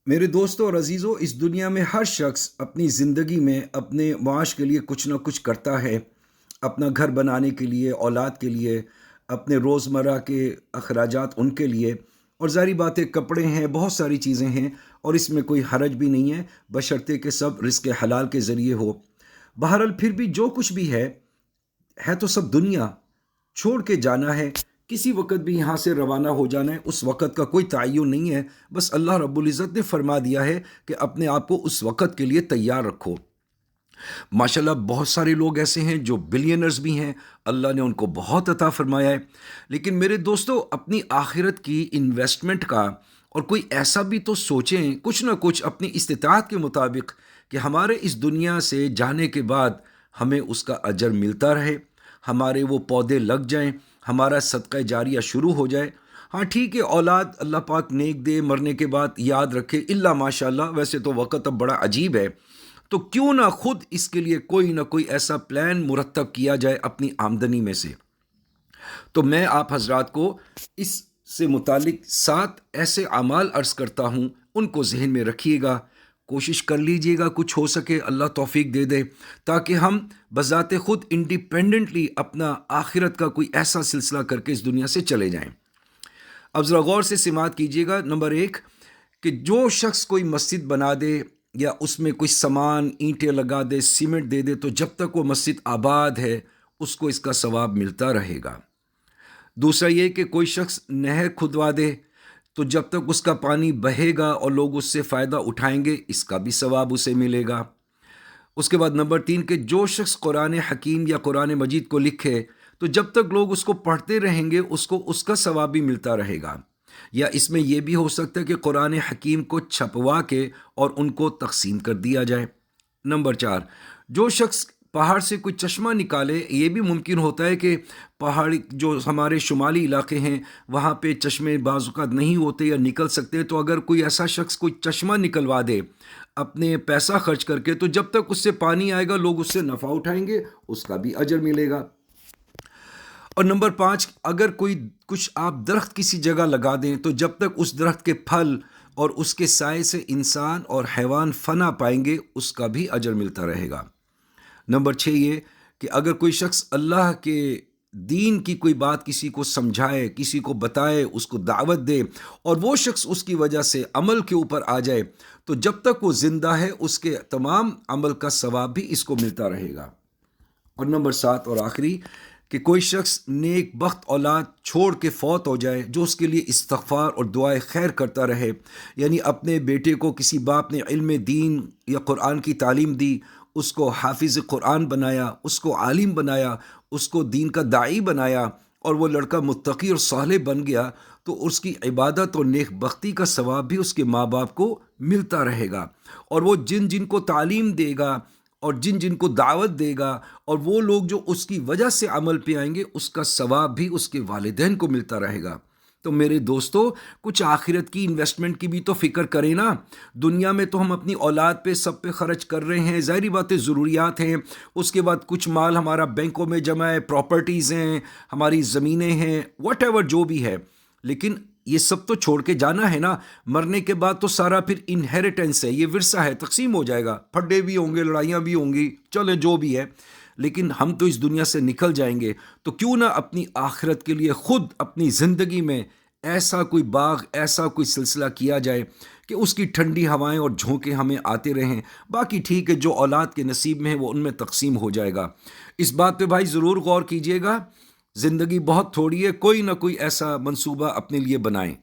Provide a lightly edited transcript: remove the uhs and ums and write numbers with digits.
میرے دوستوں اور عزیزوں، اس دنیا میں ہر شخص اپنی زندگی میں اپنے معاش کے لیے کچھ نہ کچھ کرتا ہے، اپنا گھر بنانے کے لیے، اولاد کے لیے، اپنے روزمرہ کے اخراجات ان کے لیے، اور ظاہری بات ہے کپڑے ہیں، بہت ساری چیزیں ہیں، اور اس میں کوئی حرج بھی نہیں ہے بشرطے کہ سب رزق حلال کے ذریعے ہو۔ بہرحال پھر بھی جو کچھ بھی ہے تو سب دنیا چھوڑ کے جانا ہے، کسی وقت بھی یہاں سے روانہ ہو جانا ہے، اس وقت کا کوئی تعین نہیں ہے، بس اللہ رب العزت نے فرما دیا ہے کہ اپنے آپ کو اس وقت کے لیے تیار رکھو۔ ماشاءاللہ بہت سارے لوگ ایسے ہیں جو بلینرز بھی ہیں، اللہ نے ان کو بہت عطا فرمایا ہے، لیکن میرے دوستو اپنی آخرت کی انویسٹمنٹ کا اور کوئی ایسا بھی تو سوچیں کچھ نہ کچھ اپنی استطاعت کے مطابق کہ ہمارے اس دنیا سے جانے کے بعد ہمیں اس کا اجر ملتا رہے، ہمارے وہ پودے لگ جائیں، ہمارا صدقہ جاریہ شروع ہو جائے۔ ہاں ٹھیک ہے، اولاد اللہ پاک نیک دے، مرنے کے بعد یاد رکھے، اللہ ماشاء اللہ، ویسے تو وقت اب بڑا عجیب ہے، تو کیوں نہ خود اس کے لیے کوئی نہ کوئی ایسا پلان مرتب کیا جائے اپنی آمدنی میں سے۔ تو میں آپ حضرات کو اس سے متعلق 7 ایسے اعمال عرض کرتا ہوں، ان کو ذہن میں رکھیے گا، کوشش کر لیجئے گا کچھ ہو سکے اللہ توفیق دے دے، تاکہ ہم بذات خود انڈیپینڈنٹلی اپنا آخرت کا کوئی ایسا سلسلہ کر کے اس دنیا سے چلے جائیں۔ اب ذرا غور سے سماعت کیجیے گا۔ نمبر 1، کہ جو شخص کوئی مسجد بنا دے یا اس میں کوئی سامان اینٹیں لگا دے، سیمنٹ دے دے، تو جب تک وہ مسجد آباد ہے اس کو اس کا ثواب ملتا رہے گا۔ دوسرا یہ کہ کوئی شخص نہر کھدوا دے تو جب تک اس کا پانی بہے گا اور لوگ اس سے فائدہ اٹھائیں گے، اس کا بھی ثواب اسے ملے گا۔ اس کے بعد نمبر 3، کہ جو شخص قرآن حکیم یا قرآن مجید کو لکھے تو جب تک لوگ اس کو پڑھتے رہیں گے اس کو اس کا ثواب بھی ملتا رہے گا۔ یا اس میں یہ بھی ہو سکتا ہے کہ قرآن حکیم کو چھپوا کے اور ان کو تقسیم کر دیا جائے۔ نمبر 4، جو شخص پہاڑ سے کوئی چشمہ نکالے، یہ بھی ممکن ہوتا ہے کہ پہاڑی جو ہمارے شمالی علاقے ہیں وہاں پہ چشمے بعض اوقات نہیں ہوتے یا نکل سکتے، تو اگر کوئی ایسا شخص کوئی چشمہ نکلوا دے اپنے پیسہ خرچ کر کے، تو جب تک اس سے پانی آئے گا لوگ اس سے نفع اٹھائیں گے، اس کا بھی اجر ملے گا۔ اور نمبر 5، اگر کوئی کچھ آپ درخت کسی جگہ لگا دیں تو جب تک اس درخت کے پھل اور اس کے سائے سے انسان اور حیوان فنا پائیں گے، اس کا بھی اجر ملتا رہے گا۔ نمبر 6 یہ کہ اگر کوئی شخص اللہ کے دین کی کوئی بات کسی کو سمجھائے، کسی کو بتائے، اس کو دعوت دے اور وہ شخص اس کی وجہ سے عمل کے اوپر آ جائے، تو جب تک وہ زندہ ہے اس کے تمام عمل کا ثواب بھی اس کو ملتا رہے گا۔ اور نمبر 7 اور آخری، کہ کوئی شخص نیک بخت اولاد چھوڑ کے فوت ہو جائے جو اس کے لیے استغفار اور دعائے خیر کرتا رہے، یعنی اپنے بیٹے کو کسی باپ نے علم دین یا قرآن کی تعلیم دی، اس کو حافظ قرآن بنایا، اس کو عالم بنایا، اس کو دین کا داعی بنایا، اور وہ لڑکا متقی اور صالح بن گیا، تو اس کی عبادت اور نیک بختی کا ثواب بھی اس کے ماں باپ کو ملتا رہے گا۔ اور وہ جن جن کو تعلیم دے گا اور جن جن کو دعوت دے گا اور وہ لوگ جو اس کی وجہ سے عمل پہ آئیں گے، اس کا ثواب بھی اس کے والدین کو ملتا رہے گا۔ تو میرے دوستو، کچھ آخرت کی انویسٹمنٹ کی بھی تو فکر کریں نا۔ دنیا میں تو ہم اپنی اولاد پہ سب پہ خرچ کر رہے ہیں، ظاہری باتیں ضروریات ہیں، اس کے بعد کچھ مال ہمارا بینکوں میں جمع ہے، پراپرٹیز ہیں، ہماری زمینیں ہیں، واٹ ایور جو بھی ہے، لیکن یہ سب تو چھوڑ کے جانا ہے نا۔ مرنے کے بعد تو سارا پھر انہیریٹنس ہے، یہ ورثہ ہے، تقسیم ہو جائے گا، پھڈے بھی ہوں گے، لڑائیاں بھی ہوں گی، چلے جو بھی ہے، لیکن ہم تو اس دنیا سے نکل جائیں گے۔ تو کیوں نہ اپنی آخرت کے لیے خود اپنی زندگی میں ایسا کوئی باغ، ایسا کوئی سلسلہ کیا جائے کہ اس کی ٹھنڈی ہوائیں اور جھونکے ہمیں آتے رہیں۔ باقی ٹھیک ہے، جو اولاد کے نصیب میں ہے وہ ان میں تقسیم ہو جائے گا۔ اس بات پہ بھائی ضرور غور کیجئے گا، زندگی بہت تھوڑی ہے، کوئی نہ کوئی ایسا منصوبہ اپنے لیے بنائیں۔